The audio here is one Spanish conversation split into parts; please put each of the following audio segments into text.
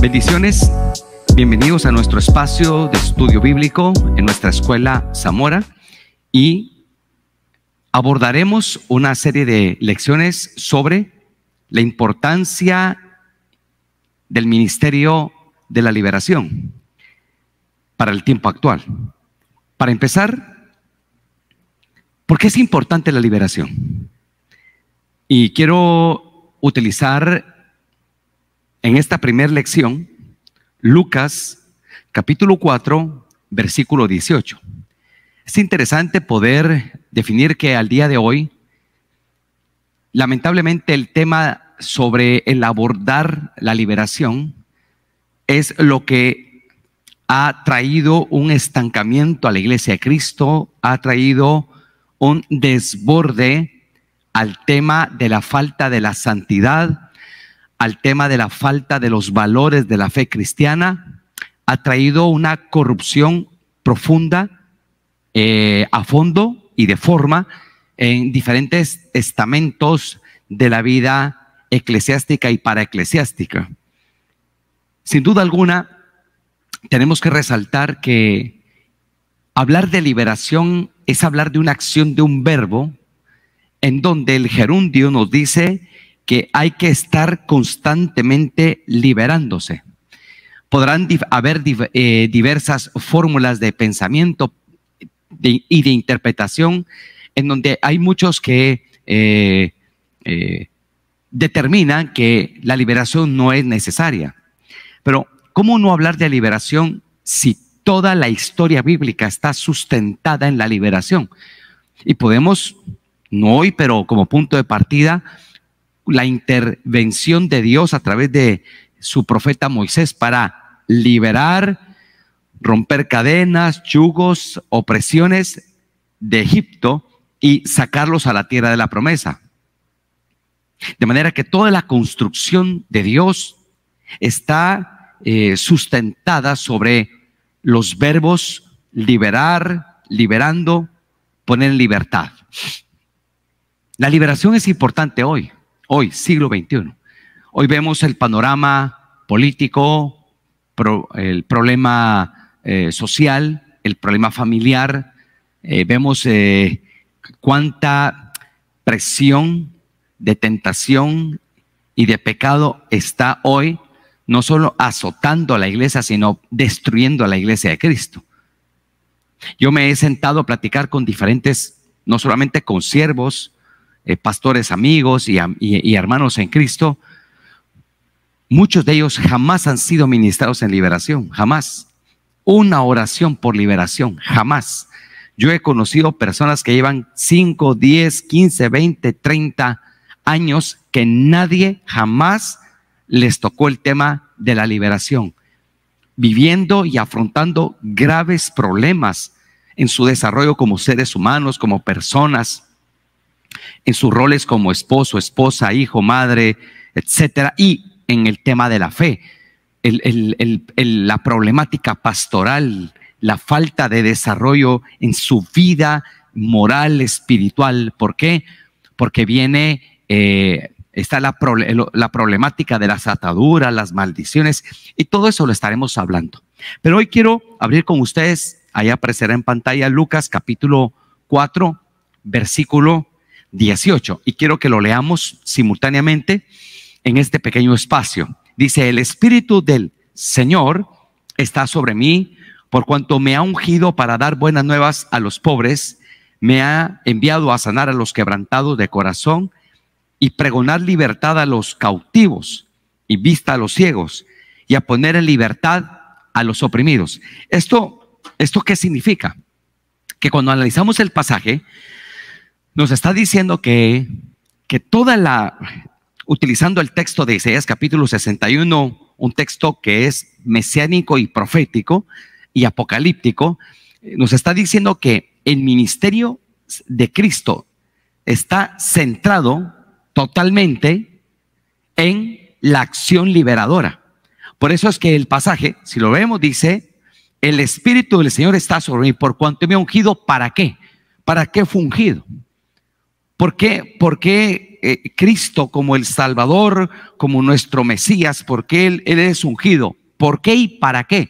Bendiciones, bienvenidos a nuestro espacio de estudio bíblico en nuestra escuela Zamora, y abordaremos una serie de lecciones sobre la importancia del ministerio de la liberación para el tiempo actual. Para empezar, ¿por qué es importante la liberación? Y quiero utilizar en esta primera lección Lucas capítulo 4 versículo 18. Es interesante poder definir que al día de hoy, lamentablemente, el tema sobre el abordar la liberación es lo que ha traído un estancamiento a la iglesia de Cristo, ha traído un desborde al tema de la falta de la santidad, al tema de la falta de los valores de la fe cristiana. Ha traído una corrupción profunda, a fondo y de forma, en diferentes estamentos de la vida eclesiástica y paraeclesiástica. Sin duda alguna, tenemos que resaltar que hablar de liberación es hablar de una acción, de un verbo, en donde el gerundio nos dice que hay que estar constantemente liberándose. Podrán haber diversas fórmulas de pensamiento y de interpretación, en donde hay muchos que determinan que la liberación no es necesaria. Pero ¿cómo no hablar de liberación si toda la historia bíblica está sustentada en la liberación? Y podemos, no hoy, pero como punto de partida, la intervención de Dios a través de su profeta Moisés para liberar, romper cadenas, yugos, opresiones de Egipto y sacarlos a la tierra de la promesa. De manera que toda la construcción de Dios está sustentada sobre los verbos liberar, liberando, poner en libertad. La liberación es importante hoy, siglo XXI. Hoy vemos el panorama político, el problema social, el problema familiar. Vemos cuánta presión de tentación y de pecado está hoy, no solo azotando a la iglesia, sino destruyendo a la iglesia de Cristo. Yo me he sentado a platicar con diferentes, no solamente con siervos, pastores amigos y hermanos en Cristo. Muchos de ellos jamás han sido ministrados en liberación, jamás. Una oración por liberación, jamás. Yo he conocido personas que llevan 5, 10, 15, 20, 30 años que nadie jamás les tocó el tema de la liberación, viviendo y afrontando graves problemas en su desarrollo como seres humanos, como personas, en sus roles como esposo, esposa, hijo, madre, etcétera, y en el tema de la fe, la problemática pastoral, la falta de desarrollo en su vida moral, espiritual. ¿Por qué? Porque está la problemática de las ataduras, las maldiciones, y todo eso lo estaremos hablando. Pero hoy quiero abrir con ustedes, ahí aparecerá en pantalla, Lucas capítulo 4, versículo 18, y quiero que lo leamos simultáneamente en este pequeño espacio. Dice: el Espíritu del Señor está sobre mí, por cuanto me ha ungido para dar buenas nuevas a los pobres, me ha enviado a sanar a los quebrantados de corazón y pregonar libertad a los cautivos y vista a los ciegos, y a poner en libertad a los oprimidos. ¿Esto qué significa? Que cuando analizamos el pasaje, nos está diciendo que utilizando el texto de Isaías capítulo 61, un texto que es mesiánico y profético y apocalíptico, nos está diciendo que el ministerio de Cristo está centrado totalmente en la acción liberadora. Por eso es que el pasaje, si lo vemos, dice: el Espíritu del Señor está sobre mí, por cuanto me ha ungido. ¿Para qué? ¿Para qué fue ungido? ¿Por qué Cristo como el Salvador, como nuestro Mesías, porque Él es ungido. ¿Por qué y para qué?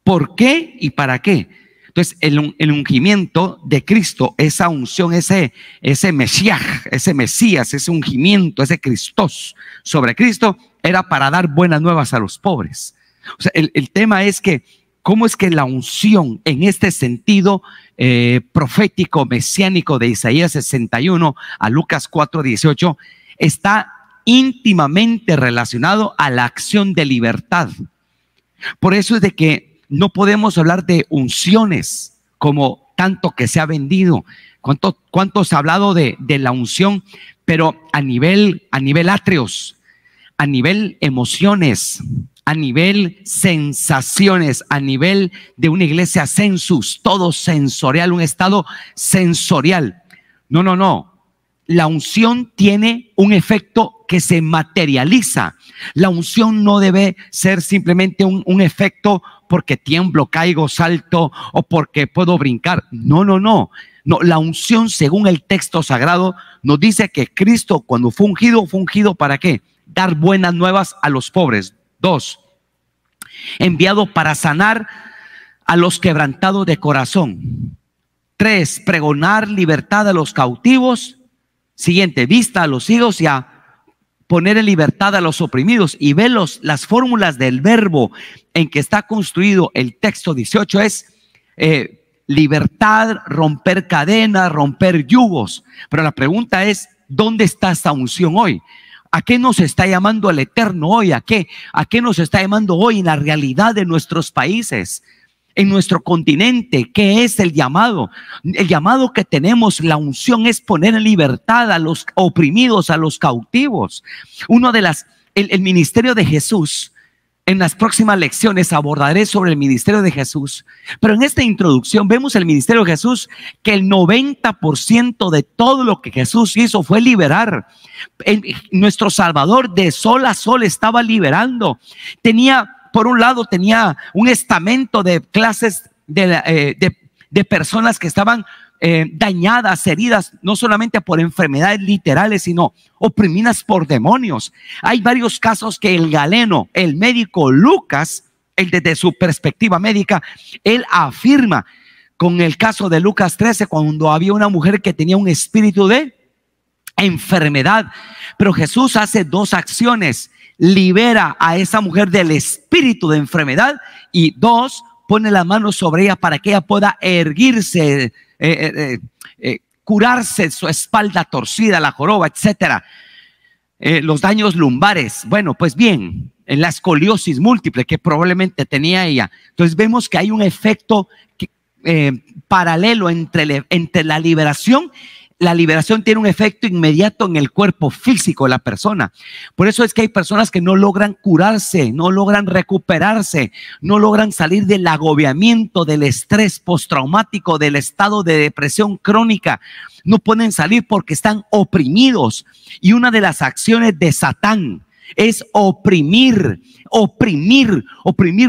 ¿Por qué y para qué? Entonces, el ungimiento de Cristo, esa unción, ese Mesías, ese ungimiento, ese Cristos sobre Cristo, era para dar buenas nuevas a los pobres. O sea, el tema es que, ¿cómo es que la unción en este sentido profético, mesiánico de Isaías 61 a Lucas 4:18 está íntimamente relacionado a la acción de libertad? Por eso es de que no podemos hablar de unciones como tanto que se ha vendido. ¿Cuánto se ha hablado de la unción? Pero a nivel atrios, a nivel emociones, a nivel sensaciones, a nivel de una iglesia sensus, todo sensorial, un estado sensorial. No. La unción tiene un efecto que se materializa. La unción no debe ser simplemente un efecto porque tiemblo, caigo, salto o porque puedo brincar. No, la unción, según el texto sagrado, nos dice que Cristo, cuando fue ungido ¿para qué? Dar buenas nuevas a los pobres. 2, enviado para sanar a los quebrantados de corazón. 3, pregonar libertad a los cautivos. Siguiente, vista a los ciegos y a poner en libertad a los oprimidos. Y ve las fórmulas del verbo en que está construido el texto 18 es libertad, romper cadenas, romper yugos. Pero la pregunta es, ¿dónde está esta unción hoy? ¿A qué nos está llamando el Eterno hoy? ¿A qué nos está llamando hoy en la realidad de nuestros países, en nuestro continente? ¿Qué es el llamado? El llamado que tenemos, la unción, es poner en libertad a los oprimidos, a los cautivos. El ministerio de Jesús, en las próximas lecciones abordaré sobre el ministerio de Jesús, pero en esta introducción vemos el ministerio de Jesús, que el 90% de todo lo que Jesús hizo fue liberar. Nuestro Salvador de sol a sol estaba liberando. Por un lado tenía un estamento de clases de personas que estaban dañadas, heridas, no solamente por enfermedades literales, sino oprimidas por demonios. Hay varios casos que el galeno, el médico Lucas, desde su perspectiva médica, él afirma, con el caso de Lucas 13, cuando había una mujer que tenía un espíritu de enfermedad, pero Jesús hace 2 acciones: libera a esa mujer del espíritu de enfermedad, y 2, pone la mano sobre ella para que ella pueda erguirse, curarse su espalda torcida, la joroba, etcétera, los daños lumbares. Bueno, pues bien, en la escoliosis múltiple que probablemente tenía ella. Entonces vemos que hay un efecto paralelo entre la liberación. La liberación tiene un efecto inmediato en el cuerpo físico de la persona. Por eso es que hay personas que no logran curarse, no logran recuperarse, no logran salir del agobiamiento, del estrés postraumático, del estado de depresión crónica. No pueden salir porque están oprimidos. Y una de las acciones de Satán es oprimir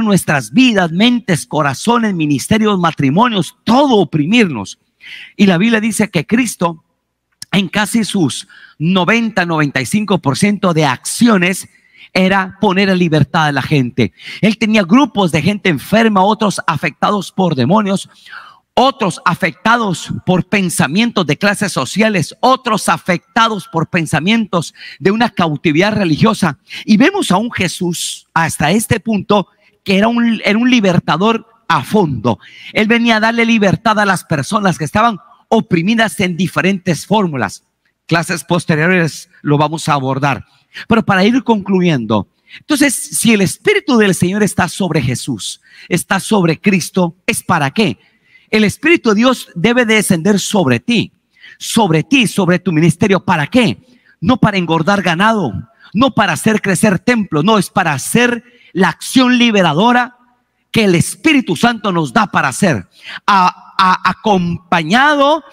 nuestras vidas, mentes, corazones, ministerios, matrimonios, todo oprimirnos. Y la Biblia dice que Cristo, en casi sus 90-95% de acciones, era poner en libertad a la gente. Él tenía grupos de gente enferma, otros afectados por demonios, otros afectados por pensamientos de clases sociales, otros afectados por pensamientos de una cautividad religiosa. Y vemos a un Jesús hasta este punto que era un libertador a fondo. Él venía a darle libertad a las personas que estaban oprimidas en diferentes fórmulas. Clases posteriores lo vamos a abordar. Pero para ir concluyendo, entonces, si el Espíritu del Señor está sobre Jesús, está sobre Cristo, ¿es para qué? El Espíritu de Dios debe de descender sobre ti, sobre tu ministerio. ¿Para qué? No para engordar ganado, no para hacer crecer templos, no, es para hacer la acción liberadora que el Espíritu Santo nos da para hacer, acompañado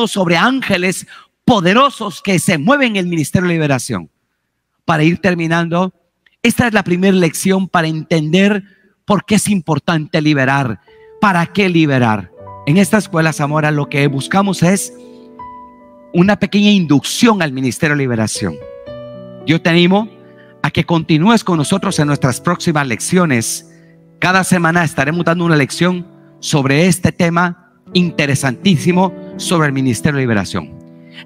sobre ángeles poderosos que se mueven en el ministerio de liberación. Para ir terminando, esta es la primera lección para entender por qué es importante liberar, para qué liberar. En esta escuela Zamora lo que buscamos es una pequeña inducción al Ministerio de Liberación. Yo te animo a que continúes con nosotros en nuestras próximas lecciones. Cada semana estaremos dando una lección sobre este tema interesantísimo sobre el Ministerio de Liberación.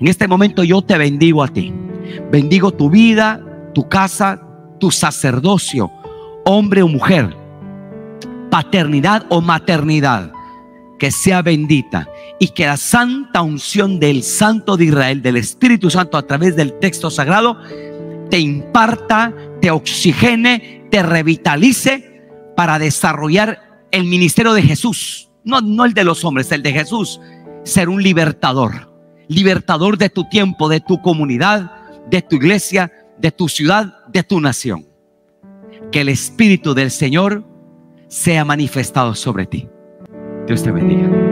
En este momento yo te bendigo a ti. Bendigo tu vida, tu casa, tu sacerdocio, hombre o mujer, paternidad o maternidad, que sea bendita, y que la santa unción del Santo de Israel, del Espíritu Santo, a través del texto sagrado, te imparta, te oxigene, te revitalice para desarrollar el ministerio de Jesús. No el de los hombres, el de Jesús. Ser un libertador de tu tiempo, de tu comunidad, de tu iglesia, de tu ciudad, de tu nación. Que el Espíritu del Señor sea manifestado sobre ti. Dios te bendiga.